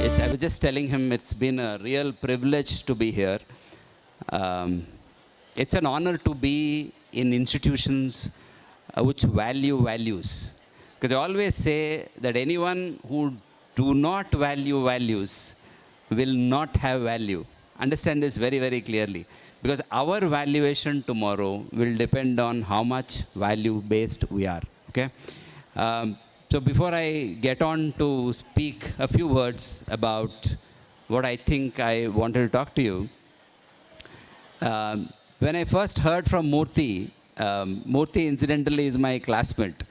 I was just telling him it's been a real privilege to be here. Um, it's an honor to be in institutions which value values. Because I always say that anyone who do not value values will not have value. Understand this very, very clearly. Because our valuation tomorrow will depend on how much value based we are. Okay? Um, so before I get on to speak a few words about what I think I wanted to talk to you, when I first heard from Murthy, Murthy incidentally is my classmate.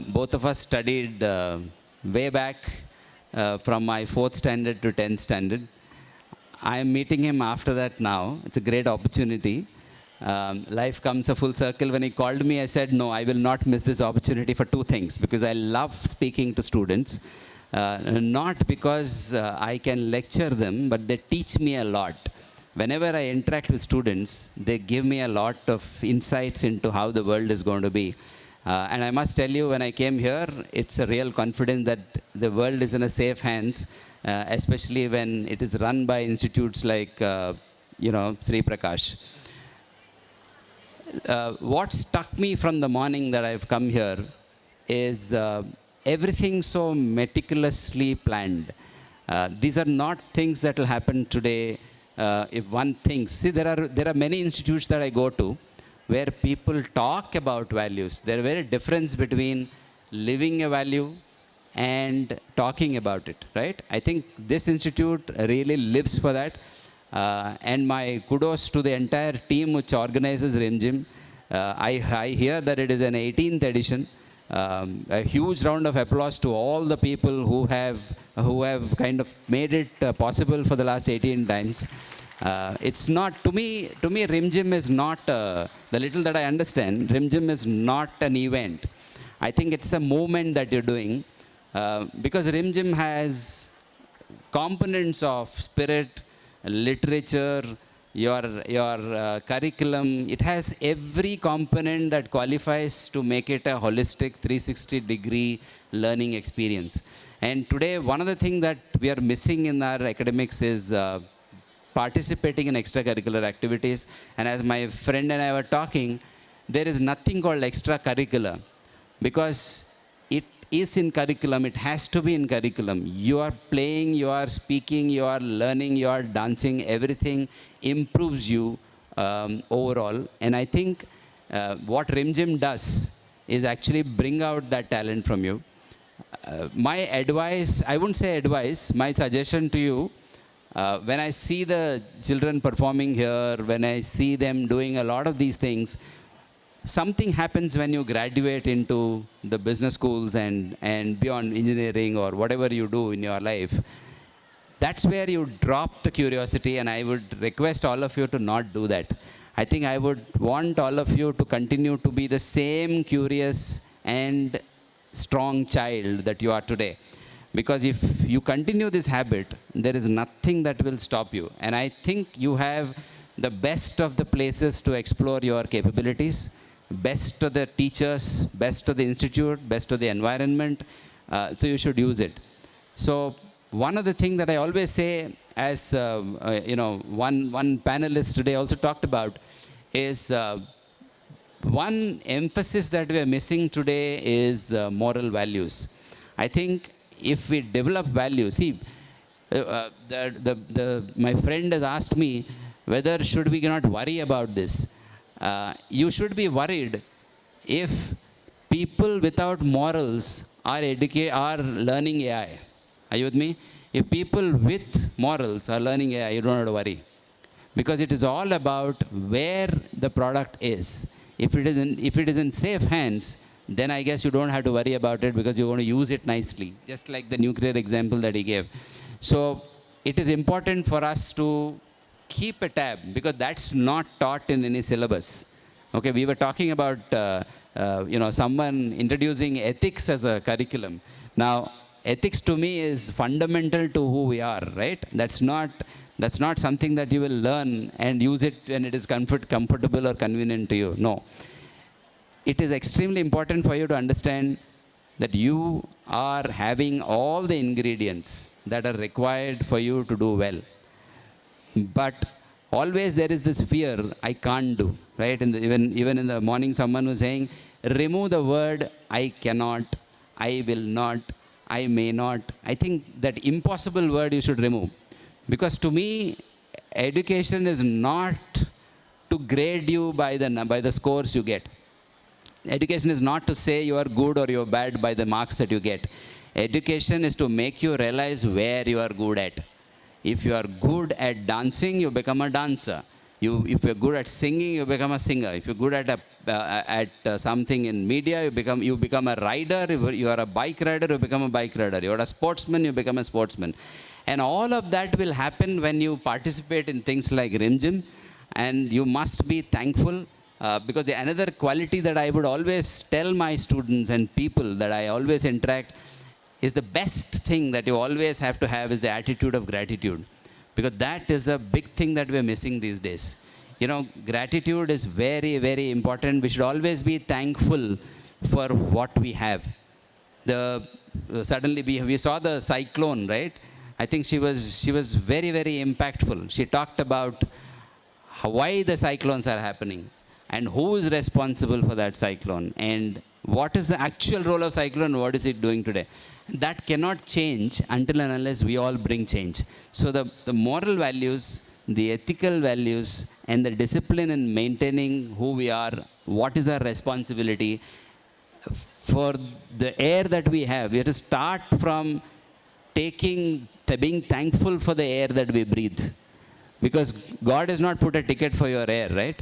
Both of us studied way back from my 4th standard to 10th standard. I am meeting him after that now. It's a great opportunity. Life comes a full circle. When he called me, I said, no, I will not miss this opportunity for two things. Because I love speaking to students. Not because I can lecture them, but they teach me a lot. Whenever I interact with students, they give me a lot of insights into how the world is going to be. And I must tell you, when I came here, it's a real confidence that the world is in a safe hands, especially when it is run by institutes like, Sri Prakash. What struck me from the morning that I've come here is everything so meticulously planned. These are not things that will happen today. If one thinks, see, there are many institutes that I go to where people talk about values. There is a very difference between living a value and talking about it, right? I think this institute really lives for that. And my kudos to the entire team which organizes RimZhim. I hear that it is an 18th edition. A huge round of applause to all the people who have kind of made it possible for the last 18 times. It's not, to me RimZhim is not, the little that I understand, RimZhim is not an event. I think it's a movement that you're doing because RimZhim has components of spirit, literature, your curriculum. It has every component that qualifies to make it a holistic 360-degree learning experience. And today, one of the things that we are missing in our academics is participating in extracurricular activities. And as my friend and I were talking, there is nothing called extracurricular because it is in curriculum. It has to be in curriculum. You are playing, you are speaking, you are learning, you are dancing. Everything improves you overall. And I think what RimZhim does is actually bring out that talent from you. My advice, I wouldn't say advice, my suggestion to you, when I see the children performing here, when I see them doing a lot of these things, something happens when you graduate into the business schools and beyond engineering or whatever you do in your life. That's where you drop the curiosity, and I would request all of you to not do that. I think I would want all of you to continue to be the same curious and strong child that you are today. Because if you continue this habit, there is nothing that will stop you. And I think you have the best of the places to explore your capabilities, best of the teachers, best of the institute, best of the environment, so you should use it. So one of the things that I always say, as one panelist today also talked about, is one emphasis that we are missing today is moral values. I think if we develop values, see, my friend has asked me whether should we not worry about this. You should be worried if people without morals are learning AI. Are you with me? If people with morals are learning AI, you don't have to worry. Because it is all about where the product is. If it is in safe hands, then I guess you don't have to worry about it because you're going to use it nicely, just like the nuclear example that he gave. So it is important for us to keep a tab because that's not taught in any syllabus. Okay, we were talking about someone introducing ethics as a curriculum. Now, ethics to me is fundamental to who we are, right? That's not something that you will learn and use it when it is comfortable or convenient to you. No. It is extremely important for you to understand that you are having all the ingredients that are required for you to do well. But always there is this fear, I can't do, right? Even in the morning, someone was saying, remove the word I cannot, I will not, I may not. I think that impossible word you should remove. Because to me, education is not to grade you by the scores you get. Education is not to say you are good or you are bad by the marks that you get. Education is to make you realize where you are good at. If you are good at dancing, you become a dancer. If you're good at singing, you become a singer. If you're good at something in media, you become a rider. If you are a bike rider, you become a bike rider. You are a sportsman, you become a sportsman. And all of that will happen when you participate in things like RimZhim. And you must be thankful because another quality that I would always tell my students and people that I always interact is the best thing that you always have to have is the attitude of gratitude. Because that is a big thing that we're missing these days. You know, gratitude is very, very important. We should always be thankful for what we have. Suddenly we saw the cyclone, right? I think she was very, very impactful. She talked about why the cyclones are happening and who is responsible for that cyclone and what is the actual role of cyclone, what is it doing today. That cannot change until and unless we all bring change. So the moral values, the ethical values, and the discipline in maintaining who we are, what is our responsibility for the air that we have to start from being thankful for the air that we breathe. Because God has not put a ticket for your air, right?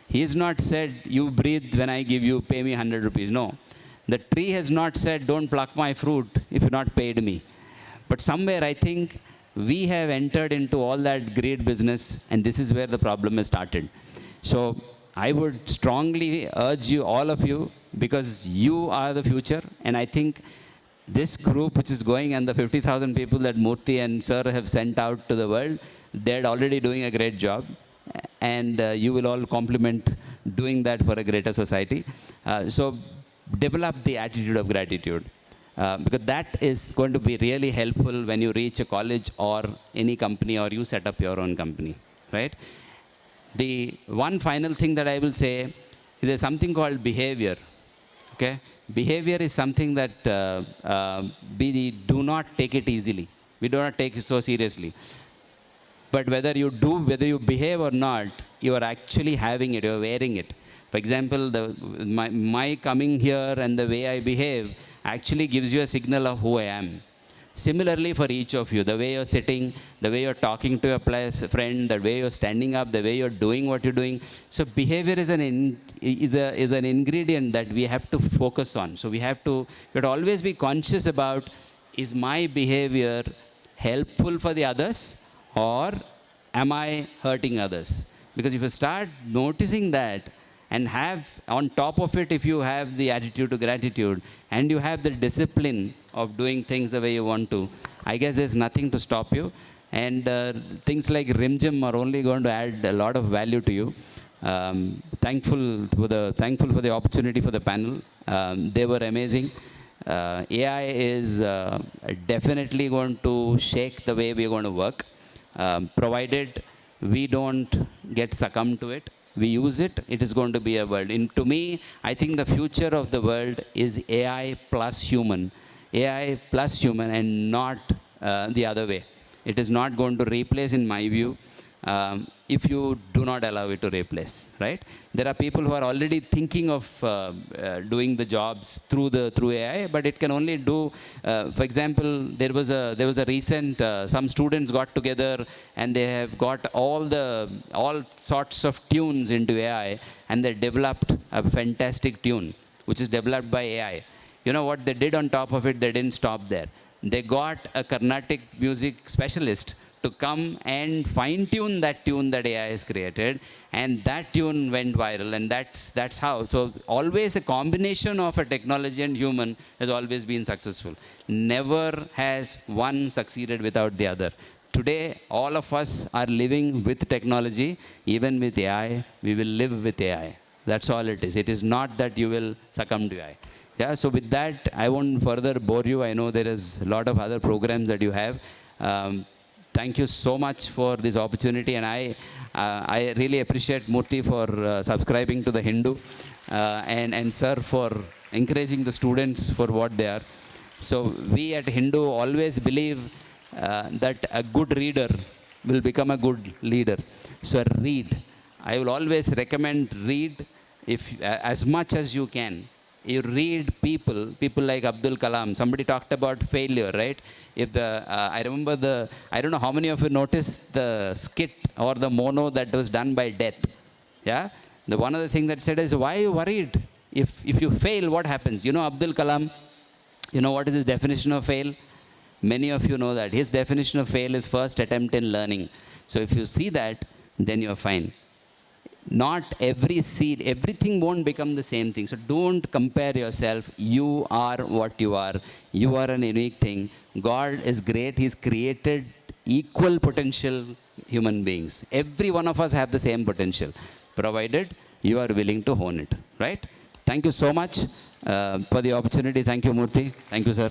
He has not said, you breathe when I give you, pay me 100 rupees. No. The tree has not said, don't pluck my fruit if you're not paid me. But somewhere I think we have entered into all that greed business, and this is where the problem has started. So I would strongly urge you, all of you, because you are the future, and I think this group which is going and the 50,000 people that Murthy and Sir have sent out to the world, they're already doing a great job. And you will all compliment doing that for a greater society. So develop the attitude of gratitude. Because that is going to be really helpful when you reach a college or any company or you set up your own company, right? The one final thing that I will say is there's something called behavior, okay? Behavior is something that we do not take it easily. We do not take it so seriously. But whether you behave or not, you are actually having it, you are wearing it. For example, my coming here and the way I behave actually gives you a signal of who I am. Similarly for each of you, the way you're sitting, the way you're talking to your friend, the way you're standing up, the way you're doing what you're doing. So behavior is an ingredient that we have to focus on. So we have to always be conscious about, is my behavior helpful for the others or am I hurting others? Because if you start noticing that and have on top of it, if you have the attitude to gratitude and you have the discipline of doing things the way you want to, I guess there's nothing to stop you. And things like RimZhim are only going to add a lot of value to you. Thankful for the opportunity for the panel. They were amazing. AI is definitely going to shake the way we're going to work. Provided we don't get succumbed to it, we use it, it is going to be a world. To me, I think the future of the world is AI plus human. AI plus human and not the other way. It is not going to replace, in my view, if you do not allow it to replace, right? There are people who are already thinking of doing the jobs through AI, but it can only do, for example, there was a recent, some students got together and they have got all sorts of tunes into AI and they developed a fantastic tune, which is developed by AI. You know what they did on top of it? They didn't stop there. They got a Carnatic music specialist to come and fine-tune that tune that AI has created, and that tune went viral, and that's how. So always a combination of a technology and human has always been successful. Never has one succeeded without the other. Today, all of us are living with technology. Even with AI, we will live with AI. That's all it is. It is not that you will succumb to AI. Yeah, so with that, I won't further bore you. I know there is a lot of other programs that you have. Thank you so much for this opportunity, and I really appreciate Murthy for subscribing to the Hindu, and Sir for encouraging the students for what they are. So we at Hindu always believe that a good reader will become a good leader. So read. I will always recommend read if as much as you can. You read people like Abdul Kalam. Somebody talked about failure, right? If I remember I don't know how many of you noticed the skit or the mono that was done by Death. Yeah, the one of the things that said is, why are you worried? If you fail, what happens? You know Abdul Kalam. You know what is his definition of fail? Many of you know that his definition of fail is first attempt in learning. So if you see that, then you're fine. Not every seed, everything won't become the same thing. So don't compare yourself. You are what you are. You are an unique thing. God is great. He's created equal potential human beings. Every one of us have the same potential, provided you are willing to hone it. Right? Thank you so much for the opportunity. Thank you, Murthy. Thank you, sir.